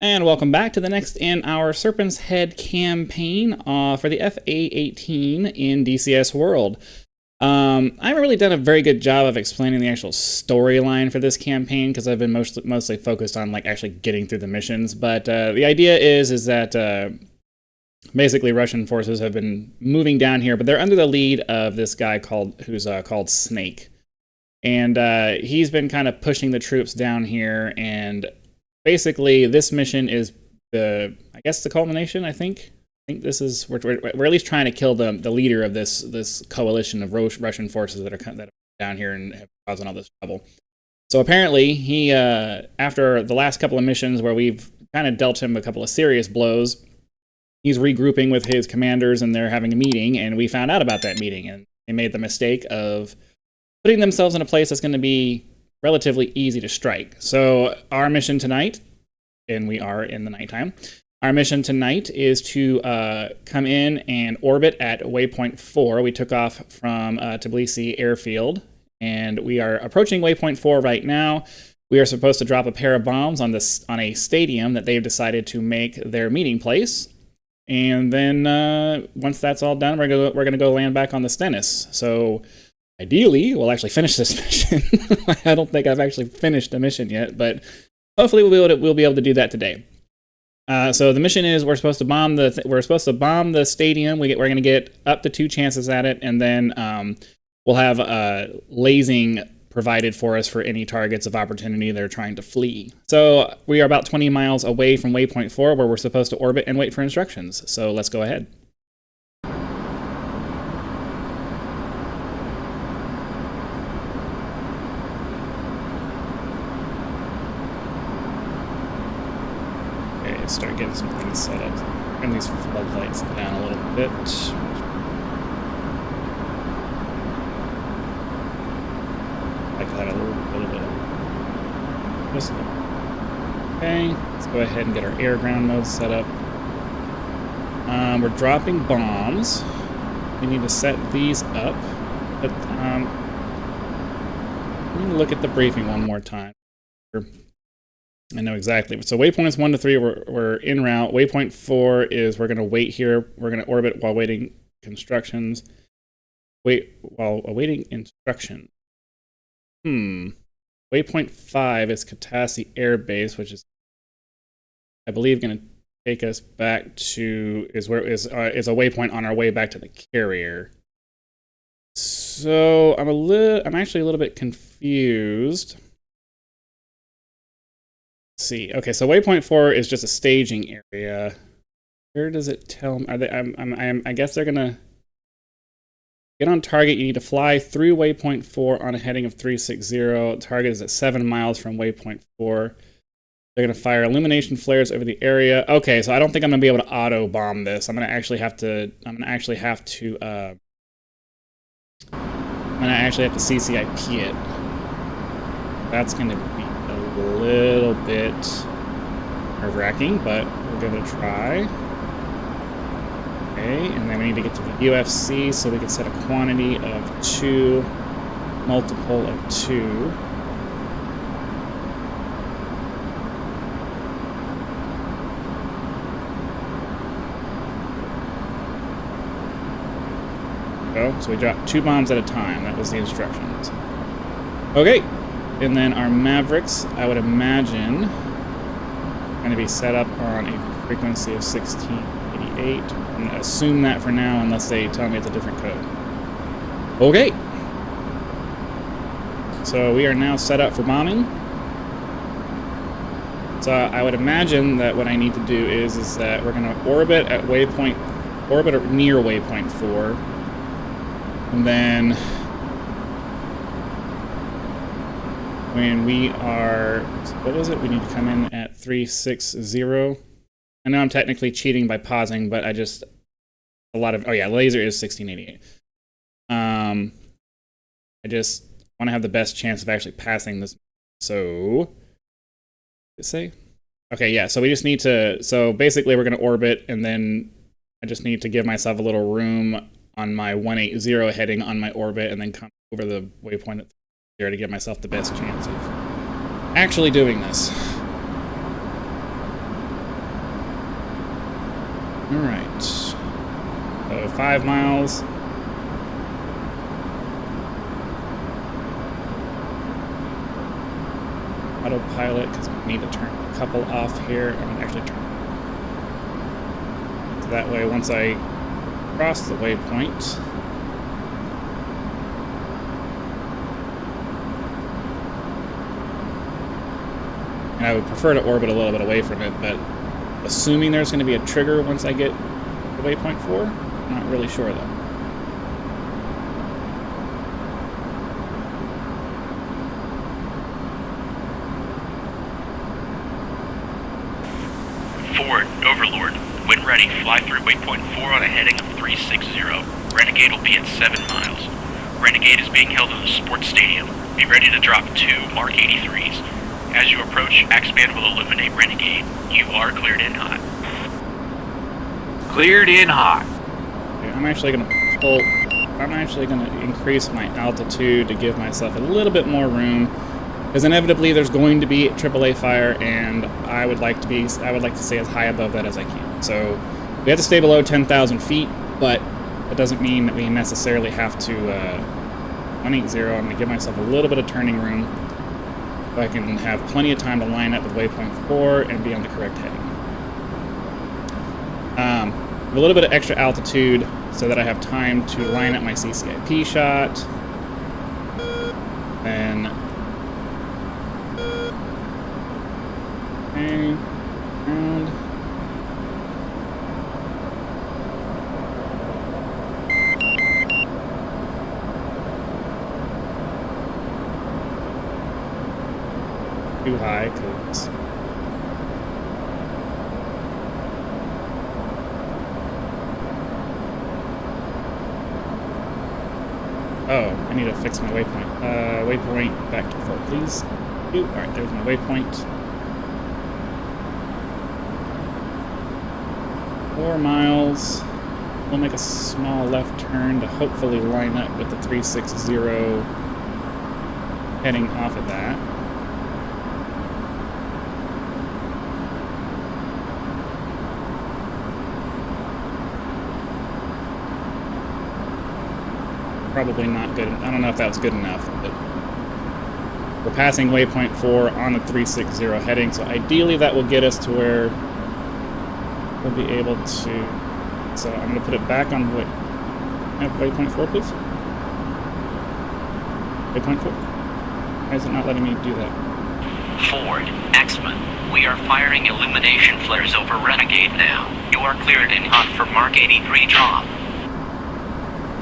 And welcome back to the next in our Serpent's Head campaign for the A-18 in DCS World. I haven't really done a very good job of explaining the actual storyline for this campaign because I've been mostly focused on like actually getting through the missions. But the idea is that basically Russian forces have been moving down here, but they're under the lead of this guy who's called Snake, and he's been kind of pushing the troops down here. And basically, this mission is the culmination. I think this is we're at least trying to kill the leader of this coalition of Russian forces that are down here and have causing all this trouble. So apparently, he after the last couple of missions where we've kind of dealt him a couple of serious blows, he's regrouping with his commanders and they're having a meeting. And we found out about that meeting, and they made the mistake of putting themselves in a place that's going to be relatively easy to strike. So our mission tonight, and we are in the nighttime, our mission tonight is to come in and orbit at waypoint 4. We took off from Tbilisi airfield, and we are approaching waypoint 4 right now. We are supposed to drop a pair of bombs on a stadium that they've decided to make their meeting place. And then once that's all done, we're gonna go land back on the Stennis. So ideally, we'll actually finish this mission. I don't think I've actually finished a mission yet, but hopefully we'll be able to do that today. So the mission is we're supposed to bomb the stadium. We're going to get up to 2 chances at it, and then we'll have lasing provided for us for any targets of opportunity that are trying to flee. So we are about 20 miles away from waypoint 4, where we're supposed to orbit and wait for instructions. So let's go ahead. Start getting some things set up. Turn these floodlights down a little bit. Like that a little bit. Just okay. Let's go ahead and get our air ground mode set up. We're dropping bombs. We need to set these up. But let me look at the briefing one more time. I know exactly. So waypoints 1 to 3 we're en route. Waypoint 4 is we're going to wait here. We're going to orbit while waiting instructions. While awaiting instruction. Waypoint 5 is Katasi Air Base, which is, I believe, going to take us back to is a waypoint on our way back to the carrier. So I'm actually a little bit confused. see. Okay, so waypoint 4 is just a staging area. Where does it tell me? Are they? I guess they're gonna get on target. You need to fly through waypoint 4 on a heading of 360. Target is at 7 miles from waypoint 4. They're gonna fire illumination flares over the area. Okay, so I don't think I'm gonna be able to auto bomb this. I'm gonna actually have to CCIP it. That's gonna be a little bit nerve-wracking, but we'll give it a try. Okay, and then we need to get to the UFC, so we can set a quantity of 2, multiple of 2. So we dropped 2 bombs at a time. That was the instructions. Okay, and then our Mavericks, I would imagine, are going to be set up on a frequency of 1688. I'm going to assume that for now, unless they tell me it's a different code. Okay. So we are now set up for bombing. So I would imagine that what I need to do is that we're going to orbit at near waypoint 4. And then when we are, what was it? We need to come in at 360. I know I'm technically cheating by pausing, but oh yeah, laser is 1688. I just want to have the best chance of actually passing this. So, let's say, okay, yeah, so we just need to, so basically we're going to orbit, and then I just need to give myself a little room on my 180 heading on my orbit, and then come over the waypoint at 0 to give myself the best chance of actually doing this. Alright. So 5 miles. Autopilot, because we need to turn a couple off here. I'm going to actually turn. So that way, once I cross the waypoint, and I would prefer to orbit a little bit away from it, but assuming there's going to be a trigger once I get to waypoint 4, I'm not really sure though. Forward, Overlord. When ready, fly through waypoint 4 on a heading of 360. Renegade will be at 7 miles. Renegade is being held in the sports stadium. Be ready to drop 2 Mark 83s. As you approach, X-Band will illuminate Renegade. You are cleared in hot. Cleared in hot. Okay, I'm actually going to increase my altitude to give myself a little bit more room, because inevitably there's going to be AAA fire, and I would like to stay as high above that as I can. So we have to stay below 10,000 feet, but that doesn't mean that we necessarily have to 180. I'm going to give myself a little bit of turning room so I can have plenty of time to line up with waypoint 4 and be on the correct heading. A little bit of extra altitude so that I have time to line up my CCIP shot. Then around. Too high, because oh, I need to fix my waypoint. Waypoint back to 4, please. Alright, there's my waypoint. 4 miles. We'll make a small left turn to hopefully line up with the 360 heading off of that. Probably not good. I don't know if that was good enough, but we're passing waypoint 4 on the 360 heading, so ideally that will get us to where we'll be able to. So I'm going to put it back on waypoint 4, please. Waypoint 4. Why is it not letting me do that? Forward, Axman. We are firing illumination flares over Renegade now. You are cleared in hot for Mark 83 drop.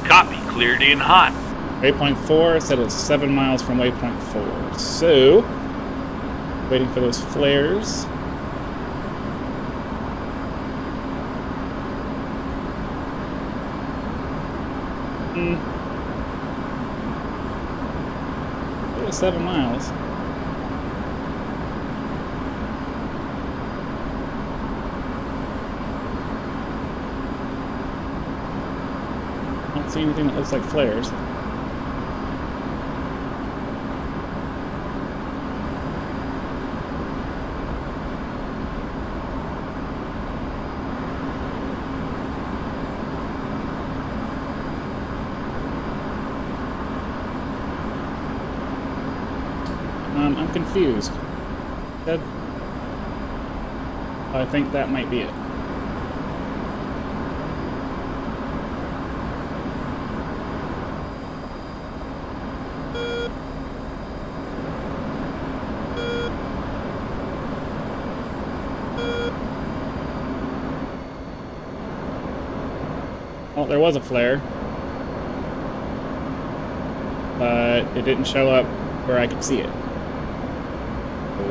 Copy. Cleared in hot. Waypoint 4 said it's 7 miles from waypoint 4. So, waiting for those flares. It was 7 miles. I don't see anything that looks like flares. I'm confused. I think that might be it. Well, there was a flare, but it didn't show up where I could see it. So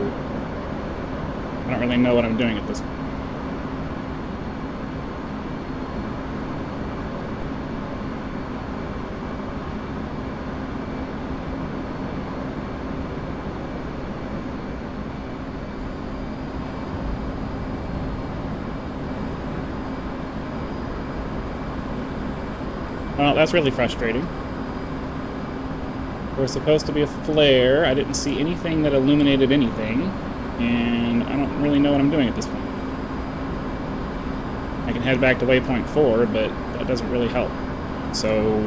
I don't really know what I'm doing at this point. Well, that's really frustrating. There was supposed to be a flare. I didn't see anything that illuminated anything, and I don't really know what I'm doing at this point. I can head back to waypoint 4, but that doesn't really help. So...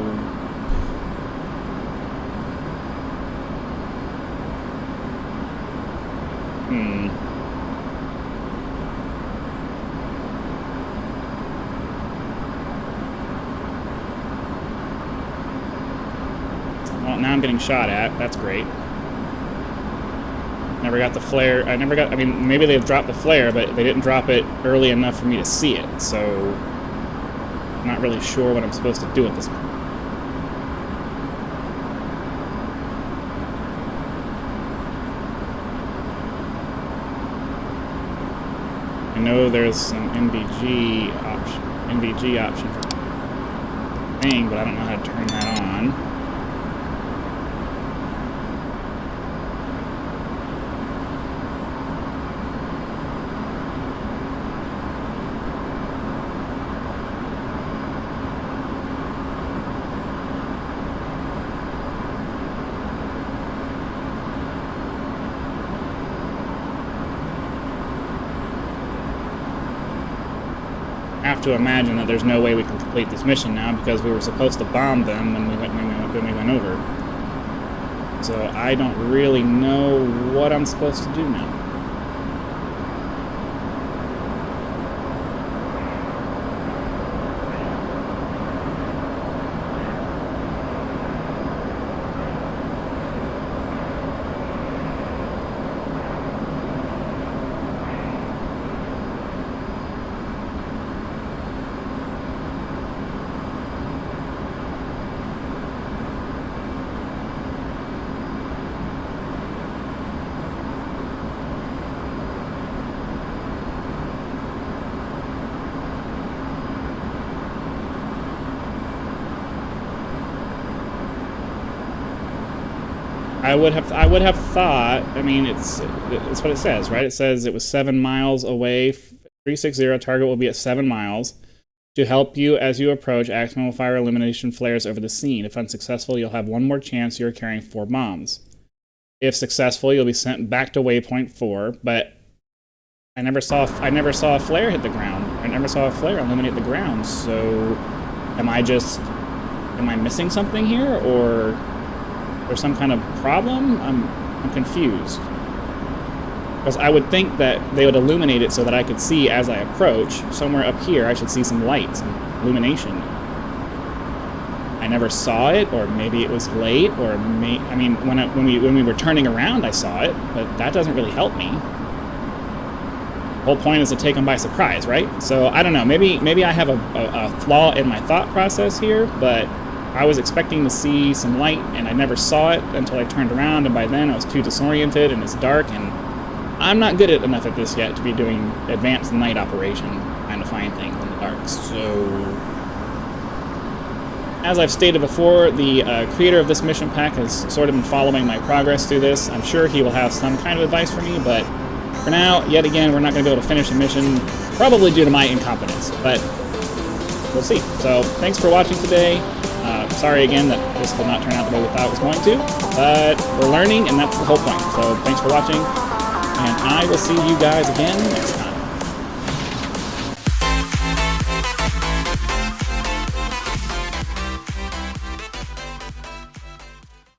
Well, now I'm getting shot at. That's great. Never got the flare. I mean, maybe they dropped the flare, but they didn't drop it early enough for me to see it, so I'm not really sure what I'm supposed to do at this point. I know there's some NVG option for thing, but I don't know how to turn that on. Have to imagine that there's no way we can complete this mission now because we were supposed to bomb them when we went over. So I don't really know what I'm supposed to do now. I would have thought, I mean, it's what it says, right? It says it was 7 miles away. 360 target will be at 7 miles. To help you as you approach, Axeman will fire illumination flares over the scene. If unsuccessful, you'll have one more chance. You're carrying 4 bombs. If successful, you'll be sent back to waypoint 4, but I never saw a flare hit the ground. I never saw a flare illuminate the ground, so am I missing something here, or there's some kind of problem? I'm confused. Because I would think that they would illuminate it so that I could see as I approach. Somewhere up here, I should see some light, some illumination. I never saw it, or maybe it was late, or I mean, when we were turning around, I saw it, but that doesn't really help me. whole point is to take them by surprise, right? So I don't know, maybe I have a flaw in my thought process here, but I was expecting to see some light and I never saw it until I turned around, and by then I was too disoriented and it's dark, and I'm not good enough at this yet to be doing advanced night operation, trying to find things in the dark. So as I've stated before, the creator of this mission pack has sort of been following my progress through this. I'm sure he will have some kind of advice for me, but for now, yet again, we're not going to be able to finish the mission, probably due to my incompetence, but we'll see. So, thanks for watching today. Sorry again that this will not turn out the way we thought it was going to, but we're learning, and that's the whole point. So, thanks for watching, and I will see you guys again next time.